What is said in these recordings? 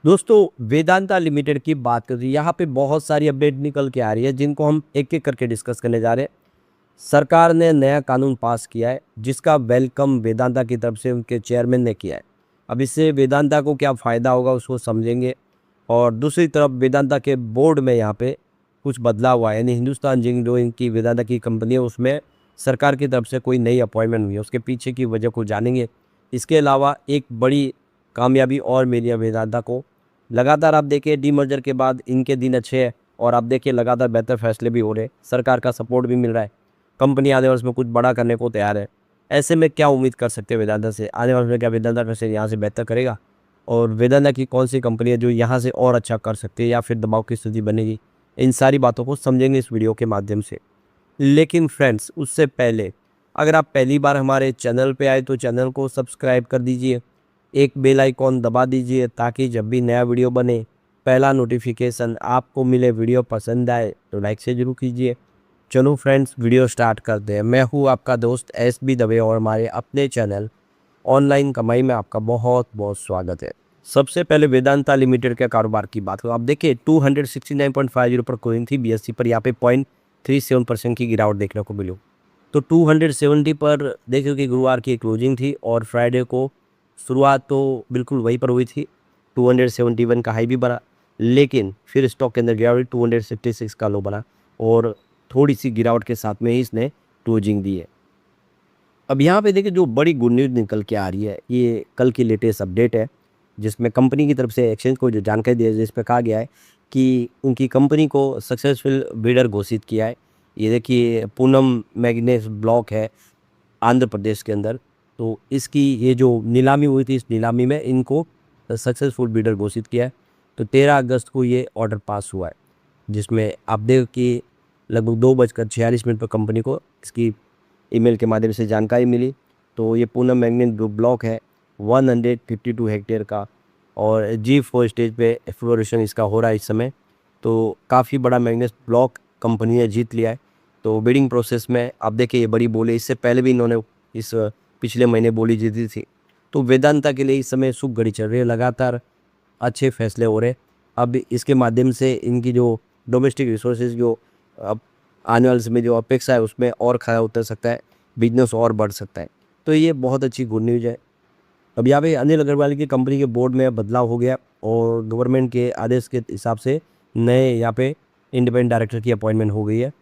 दोस्तों वेदांता लिमिटेड की बात करें, यहाँ पे बहुत सारी अपडेट निकल के आ रही है जिनको हम एक एक करके डिस्कस करने जा रहे हैं। सरकार ने नया कानून पास किया है जिसका वेलकम वेदांता की तरफ से उनके चेयरमैन ने किया है। अब इससे वेदांता को क्या फ़ायदा होगा उसको समझेंगे। और दूसरी तरफ वेदांता के बोर्ड में यहाँ पे कुछ बदलाव हुआ है, यानी हिंदुस्तान जिंक जो इनकी वेदांता की कंपनी है उसमें सरकार की तरफ से कोई नई अपॉइंटमेंट हुई है, उसके पीछे की वजह को जानेंगे। इसके अलावा एक बड़ी कामयाबी और मिली है वेदांता को। लगातार आप देखिए डीमर्जर के बाद इनके दिन अच्छे हैं और आप देखिए लगातार बेहतर फैसले भी हो रहे हैं, सरकार का सपोर्ट भी मिल रहा है। कंपनी आने वर्ष में कुछ बड़ा करने को तैयार है। ऐसे में क्या उम्मीद कर सकते हैं वेदांता से? आने वर्ष में क्या वेदांता वैसे यहाँ से बेहतर करेगा? और वेदांता की कौन सी कंपनी है जो यहाँ से और अच्छा कर सकती है या फिर दबाव की स्थिति बनेगी? इन सारी बातों को समझेंगे इस वीडियो के माध्यम से। लेकिन फ्रेंड्स उससे पहले अगर आप पहली बार हमारे चैनल पे आए तो चैनल को सब्सक्राइब कर दीजिए, एक बेल आइकॉन दबा दीजिए ताकि जब भी नया वीडियो बने पहला नोटिफिकेशन आपको मिले। वीडियो पसंद आए तो लाइक से जरूर कीजिए। चलो फ्रेंड्स वीडियो स्टार्ट करते हैं। मैं हूँ आपका दोस्त SB दवे और हमारे अपने चैनल ऑनलाइन कमाई में आपका बहुत बहुत स्वागत है। सबसे पहले वेदांता लिमिटेड के कारोबार की बात करो। आप देखिए 269.50 पर क्लोजिंग थी BSE पर, यहाँ पे 0.37% की गिरावट देखने को मिली। तो 270 पर देखिए कि गुरुवार की क्लोजिंग थी और फ्राइडे को शुरुआत तो बिल्कुल वहीं पर हुई थी। 271 का हाई भी बना, लेकिन फिर स्टॉक के अंदर गिरावट 266 का लो बना और थोड़ी सी गिरावट के साथ में ही इसने क्लोजिंग दी है। अब यहाँ पे देखिए जो बड़ी गुड न्यूज़ निकल के आ रही है, ये कल की लेटेस्ट अपडेट है जिसमें कंपनी की तरफ से एक्सचेंज को जो जानकारी दी है जिस पर कहा गया है कि उनकी कंपनी को सक्सेसफुल बिडर घोषित किया है। ये देखिए पूनम मैग्नीज ब्लॉक है आंध्र प्रदेश के अंदर। तो इसकी ये जो नीलामी हुई थी इस नीलामी में इनको सक्सेसफुल बिडर घोषित किया है। तो 13 अगस्त को ये ऑर्डर पास हुआ है जिसमें आप देख कि लगभग 2:46 पर कंपनी को इसकी ईमेल के माध्यम से जानकारी मिली। तो ये पूनम मैग्नीज ब्लॉक है 152 हेक्टेयर का और G4 स्टेज पे एक्सप्लोरेशन इसका हो रहा है इस समय। तो काफ़ी बड़ा मैग्नीज ब्लॉक कंपनी ने जीत लिया है। तो बिडिंग प्रोसेस में आप देखिए ये बड़ी बोली, इससे पहले भी इन्होंने इस पिछले महीने बोली जीती थी। तो वेदांता के लिए इस समय शुभ घड़ी चल रही है, लगातार अच्छे फैसले हो रहे। अब इसके माध्यम से इनकी जो डोमेस्टिक रिसोर्सेज जो अब आने वाले समय जो अपेक्षा है उसमें और खरा उतर सकता है, बिजनेस और बढ़ सकता है। तो ये बहुत अच्छी गुड न्यूज़ है। अब यहाँ पे अनिल अग्रवाल की कंपनी के बोर्ड में बदलाव हो गया और गवर्नमेंट के आदेश के हिसाब से नए यहाँ पे इंडिपेंडेंट डायरेक्टर की अपॉइंटमेंट हो गई है।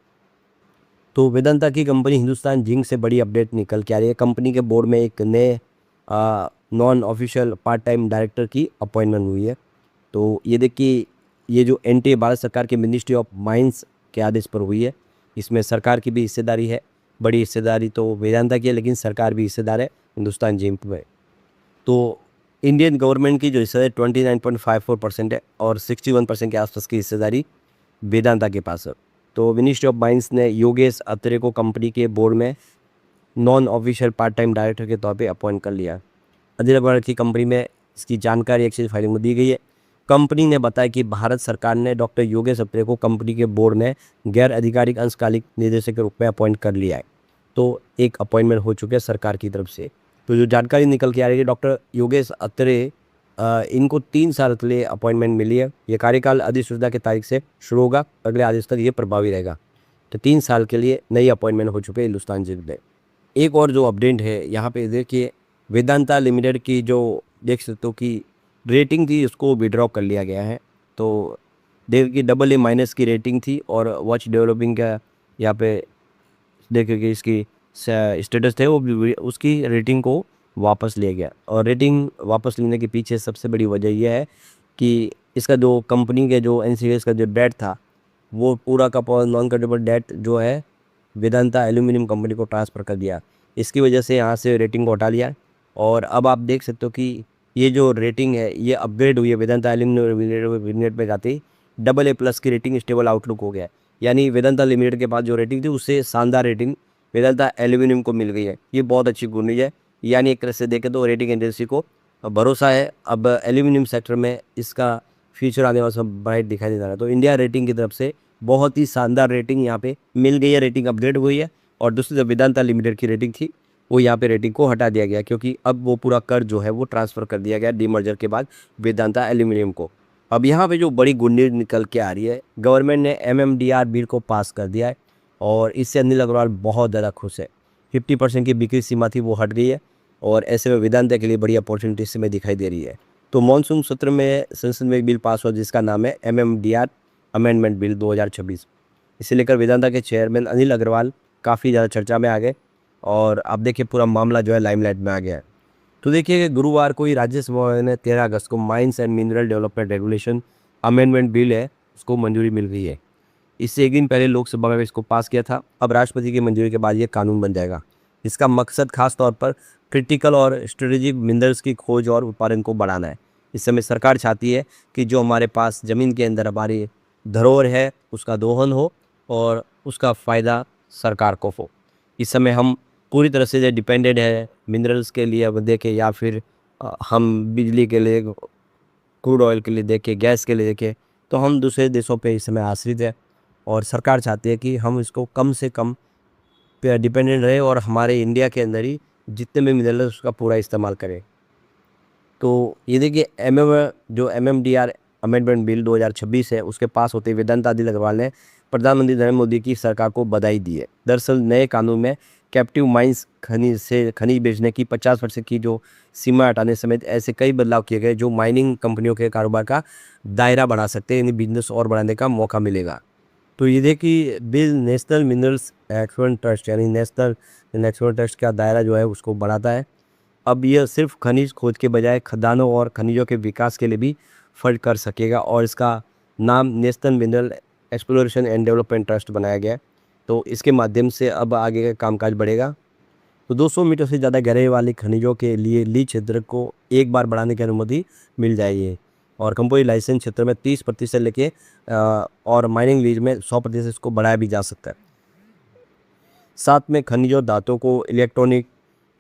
तो वेदांता की कंपनी हिंदुस्तान जिंक से बड़ी अपडेट निकल के आ रही है। कंपनी के बोर्ड में एक नए non official part time director की अपॉइंटमेंट हुई है। तो ये देखिए ये जो NTA भारत सरकार के मिनिस्ट्री ऑफ माइंस के आदेश पर हुई है। इसमें सरकार की भी हिस्सेदारी है, बड़ी हिस्सेदारी तो वेदांता की है लेकिन सरकार भी हिस्सेदार है हिंदुस्तान जिंक में। तो इंडियन गवर्नमेंट की जो हिस्सेदारी 29.54% है और 61% के आसपास की हिस्सेदारी वेदांता के पास है। तो मिनिस्ट्री ऑफ माइंस ने योगेश अत्रे को कंपनी के बोर्ड में non official part time director के तौर पे अपॉइंट कर लिया। अनिल अग्रवाल की कंपनी में इसकी जानकारी एक्सचेंज फाइलिंग में दी गई है। कंपनी ने बताया कि भारत सरकार ने डॉक्टर योगेश अत्रे को कंपनी के बोर्ड में गैर आधिकारिक अंशकालिक निदेशक के रूप में अपॉइंट कर लिया है। तो एक अपॉइंटमेंट हो चुके हैं सरकार की तरफ से। तो जो जानकारी निकल के आ रही है डॉक्टर योगेश अत्रे इनको 3 साल के लिए अपॉइंटमेंट मिली है। ये कार्यकाल अधिसूचना की तारीख से शुरू होगा, अगले आदेश तक ये प्रभावी रहेगा। तो 3 साल के लिए नई अपॉइंटमेंट हो चुके हैं हिंदुस्तान जिंक में। एक और जो अपडेट है यहाँ पे देखिए वेदांता लिमिटेड की जो देख सकते हो कि रेटिंग थी उसको विड्रॉ कर लिया गया है। तो देखिए AA- की रेटिंग थी और वॉच डेवलपिंग का यहाँ पे देखिए कि इसकी स्टेटस थे वो उसकी रेटिंग को वापस लिया गया। और रेटिंग वापस लेने के पीछे सबसे बड़ी वजह यह है कि इसका जो कंपनी के जो NCLS का जो डेट था वो पूरा का पूरा नॉन कन्वर्टेबल डेट जो है वेदांता एल्यूमिनियम कंपनी को ट्रांसफ़र कर दिया। इसकी वजह से यहाँ से रेटिंग को हटा लिया और अब आप देख सकते हो कि ये जो रेटिंग है ये अपग्रेड हुई है। वेदांता एल्यूमिनियम लिमिटेड पे जाते ही AA+ की रेटिंग स्टेबल आउटलुक हो गया है। यानी वेदांता लिमिटेड के पास जो रेटिंग थी उससे शानदार रेटिंग वेदांता एल्यूमिनियम को मिल गई है। ये बहुत अच्छी गुड न्यूज़ है। यानी एक तरह से देखें तो रेटिंग एजेंसी को भरोसा है अब एल्यूमिनियम सेक्टर में इसका फ्यूचर आने वाला सब ब्राइट दिखाई दे रहा है। तो इंडिया रेटिंग की तरफ से बहुत ही शानदार रेटिंग यहाँ पे मिल गई है, रेटिंग अपग्रेड हुई है। और दूसरी जो वेदांता लिमिटेड की रेटिंग थी वो यहाँ पे रेटिंग को हटा दिया गया, क्योंकि अब वो पूरा कर जो है वो ट्रांसफ़र कर दिया गया डीमर्जर के बाद वेदांता एल्यूमिनियम को। अब यहाँ पे जो बड़ी गुड न्यूज़ निकल के आ रही है, गवर्नमेंट ने एमएमडीआर बिल को पास कर दिया है और इससे अनिल अग्रवाल बहुत ज़्यादा खुश है। 50% की बिक्री सीमा थी वो हट गई है और ऐसे में वेदांता के लिए बड़ी अपॉर्चुनिटी इसमें दिखाई दे रही है। तो मानसून सत्र में संसद में एक बिल पास हुआ जिसका नाम है एमएमडीआर अमेंडमेंट बिल 2026। इसे लेकर वेदांता के चेयरमैन अनिल अग्रवाल काफ़ी ज़्यादा चर्चा में आ गए और अब देखिए पूरा मामला जो है लाइमलाइट में आ गया है। तो देखिए गुरुवार को ही राज्यसभा ने 13 अगस्त को mines and mineral development regulation amendment bill है उसको मंजूरी मिल गई है। इससे एक दिन पहले लोकसभा में इसको पास किया था। अब राष्ट्रपति की मंजूरी के बाद ये कानून बन जाएगा। इसका मकसद खास तौर पर क्रिटिकल और स्ट्रेटेजिक मिनरल्स की खोज और उत्पादन को बढ़ाना है। इस समय सरकार चाहती है कि जो हमारे पास ज़मीन के अंदर हमारी धरोहर है उसका दोहन हो और उसका फ़ायदा सरकार को हो। इस समय हम पूरी तरह से डिपेंडेंट है मिनरल्स के लिए अब देखें या फिर हम बिजली के लिए, क्रूड ऑयल के लिए देखें, गैस के लिए देखें, तो हम दूसरे देशों पे इस समय आश्रित है और सरकार चाहती है कि हम इसको कम से कम पे डिपेंडेंट रहे और हमारे इंडिया के अंदर ही जितने भी मिनरल्स उसका पूरा इस्तेमाल करें। तो ये देखिए जो एमएमडीआर अमेंडमेंट बिल 2026 है उसके पास होते हुए वेदांता अनिल अग्रवाल ने प्रधानमंत्री नरेंद्र मोदी की सरकार को बधाई दी है। दरअसल नए कानून में कैप्टिव माइंस खनिज बेचने की 50% की जो सीमा हटाने समेत ऐसे कई बदलाव किए गए जो माइनिंग कंपनियों के कारोबार का दायरा बढ़ा सकते हैं, यानी बिजनेस और बढ़ाने का मौका मिलेगा। तो ये देखिए bill national minerals export trust यानी नेशनल एक्सपोर्ट ट्रस्ट का दायरा जो है उसको बढ़ाता है। अब यह सिर्फ खनिज खोज के बजाय खदानों और खनिजों के विकास के लिए भी फंड कर सकेगा और इसका नाम national mineral exploration and development trust बनाया गया है। तो इसके माध्यम से अब आगे का कामकाज बढ़ेगा। तो 200 मीटर से ज़्यादा गहराई वाले खनिजों के लिए लीज क्षेत्र को एक बार बढ़ाने की अनुमति मिल जाएगी और कंपनी लाइसेंस क्षेत्र में 30% लेके और माइनिंग लीज में 100% इसको बढ़ाया भी जा सकता है। साथ में खनिजों धातुओं को इलेक्ट्रॉनिक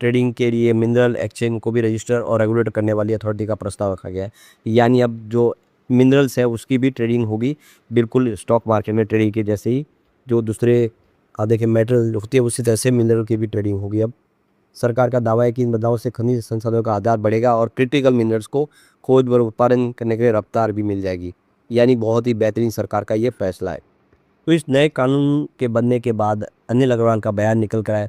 ट्रेडिंग के लिए मिनरल एक्सचेंज को भी रजिस्टर और रेगुलेट करने वाली अथॉरिटी का प्रस्ताव रखा गया है। यानी अब जो मिनरल्स है उसकी भी ट्रेडिंग होगी बिल्कुल स्टॉक मार्केट में ट्रेडिंग के जैसे ही जो दूसरे देखिए मेटल होती है उसी तरह से मिनरल की भी ट्रेडिंग होगी। अब सरकार का दावा है कि इन बदलावों से खनिज संसाधनों का आधार बढ़ेगा और क्रिटिकल मिनरल्स को खोज व उत्पादन करने के लिए रफ्तार भी मिल जाएगी। यानी बहुत ही बेहतरीन सरकार का ये फैसला है। तो इस नए कानून के बनने के बाद अनिल अग्रवाल का बयान निकल कर आया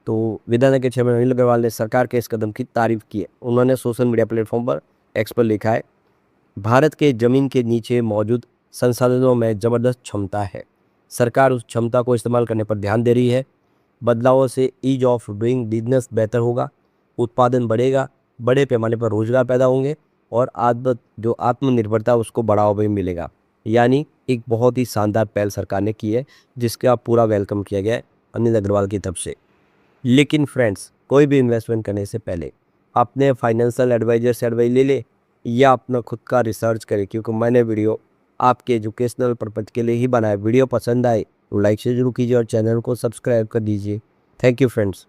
तो वेदांता के चेयरमैन अनिल अग्रवाल ने सरकार के इस कदम की तारीफ की है। उन्होंने सोशल मीडिया प्लेटफॉर्म पर एक्स पर लिखा है, भारत के ज़मीन के नीचे मौजूद संसाधनों में ज़बरदस्त क्षमता है। सरकार उस क्षमता को इस्तेमाल करने पर ध्यान दे रही है। बदलावों से ईज ऑफ डूइंग बिजनेस बेहतर होगा, उत्पादन बढ़ेगा, बड़े पैमाने पर रोजगार पैदा होंगे और आत्मनिर्भरता उसको बढ़ावा भी मिलेगा। यानी एक बहुत ही शानदार पहल सरकार ने की है जिसका पूरा वेलकम किया गया है अनिल अग्रवाल की तरफ से। लेकिन फ्रेंड्स, कोई भी इन्वेस्टमेंट करने से पहले अपने फाइनेंशियल एडवाइजर से एडवाइस ले ले या अपना खुद का रिसर्च करें, क्योंकि मैंने वीडियो आपके एजुकेशनल पर्पज़ के लिए ही बनाया। वीडियो पसंद आए तो लाइक से जरूर कीजिए और चैनल को सब्सक्राइब कर दीजिए। Thank you friends.